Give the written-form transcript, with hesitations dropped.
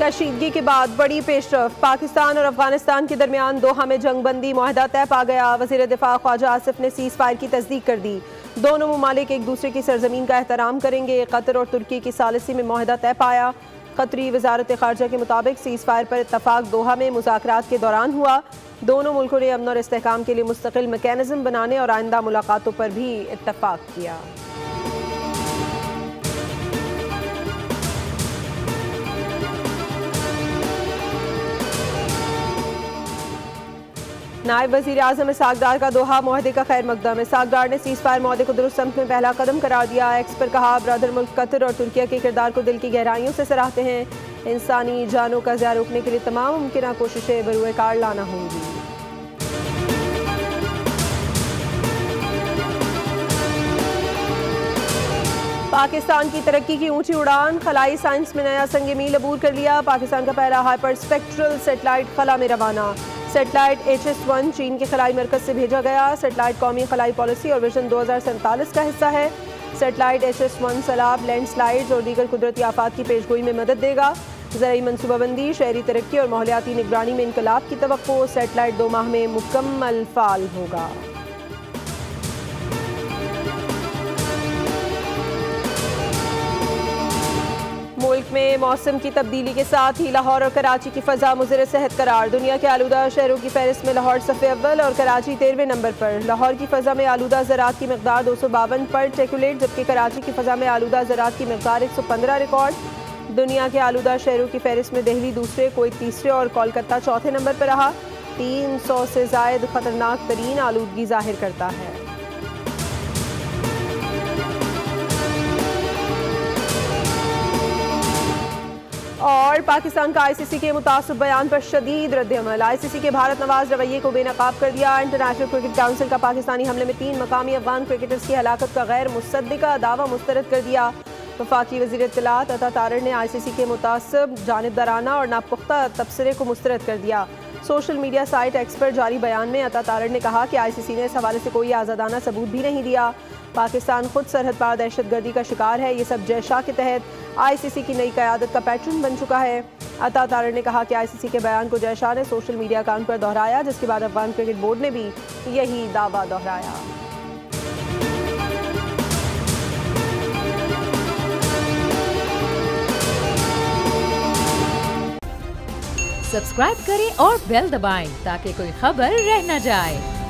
कशीदगी के बाद बड़ी पेशरफ, पाकिस्तान और अफगानिस्तान के दरमियान दोहा में जंगबंदी मुआहदा तय पा गया। वज़ीर दिफा ख्वाजा आसिफ ने सीज़ फायर की तस्दीक कर दी। दोनों ममालिक एक दूसरे की सरजमीन का एहतराम करेंगे। कतर और तुर्की की सालिसी में मुआहदा तय पाया। कतरी वजारत खारजा के मुताबिक सीज़ फायर पर इत्तफाक दोहा में मुज़ाकरात के दौरान हुआ। दोनों मुल्कों ने अमन और इस्तेहकाम के लिए मुस्तकिल मैकेनिज़्म बनाने और आइंदा मुलाकातों पर भी इत्तफाक किया। नायब वज़ीर आज़म इसहाक डार का दोहा मुआहदे का खैर मकदम। इसहाक डार ने सीज़ फायर मुआहदे को दुरुस्त समत में पहला कदम करार दिया। एक्स पर कहा, ब्रदर मुल्क कतर और तुर्किया के किरदार को दिल की गहराइयों से सराहते हैं। इंसानी जानों का ज़िया रोकने के लिए तमाम मुमकिन कोशिशें बरूए कार लाना होंगी। पाकिस्तान की तरक्की की ऊंची उड़ान, खलाई साइंस में नया संग मील अबूर कर लिया। पाकिस्तान का पहला हाइपर स्पेक्ट्रल सेटेलाइट खला में रवाना। सेटेलाइट HS-1 चीन के खलाई मरकज से भेजा गया। सेटेलाइट कौमी खलाई पॉलिसी और विजन 2047 का हिस्सा है। सेटेलाइट HS-1 सैलाब, लैंडस्लाइड्स और दीगर कुदरती आफात की पेशगोई में मदद देगा। ज़राई मनसूबाबंदी, शहरी तरक्की और माहौलियाती निगरानी में इनकलाब की तवक्को। सेटेलाइट 2 माह में मुकम्मल फाल होगा। मुल्क में मौसम की तब्दीली के साथ ही लाहौर और कराची की फ़ज़ा मुज़र सेहत करार। दुनिया के आलूदा शहरों की फहरिस्त में लाहौर सफ़े अव्वल और कराची 13वें नंबर पर। लाहौर की फ़ज़ा में आलूदा ज़रात की मकदार 252 पर टेकुलेट, जबकि कराची की फ़ज़ा में आलूदा ज़रात की मकदार 115 रिकॉर्ड। दुनिया के आलूदा शहरों की फहरिस्त में दिल्ली दूसरे, कुवैत तीसरे और कोलकाता चौथे नंबर पर रहा। 300 से ज़ायद ख़तरनाक तरीन आलूदगी ज़ाहिर करता है। और पाकिस्तान का ICC के मुतासिब बयान पर शदीद रद्द-ए-अमल। ICC के भारत नवाज रवैये को बेनकाब कर दिया। इंटरनेशनल क्रिकेट काउंसिल का पाकिस्तानी हमले में 3 मकामी अफगान क्रिकेटर्स की हलाकत का गैर मुसद्दिका दावा मुस्तरद कर दिया। वफाकी वज़ीर इत्तलात अता तारड़ ने ICC के मुतासिब जानिबदाराना और नापुख्ता तबसरे को मुस्तरद कर दिया। सोशल मीडिया साइट एक्स पर जारी बयान में अता तारड़ ने कहा कि ICC ने इस हवाले से कोई आज़ादाना सबूत भी नहीं दिया। पाकिस्तान खुद सरहद पार दहशतगर्दी का शिकार है। ये सब जयशाह के तहत ICC की नई क़यादत का पैटर्न बन चुका है। अता तारड़ ने कहा कि ICC के बयान को जयशाह ने सोशल मीडिया अकाउंट पर दोहराया, जिसके बाद अफगान क्रिकेट बोर्ड ने भी यही दावा दोहराया। सब्सक्राइब करें और बेल दबाएं ताकि कोई खबर रह न जाए।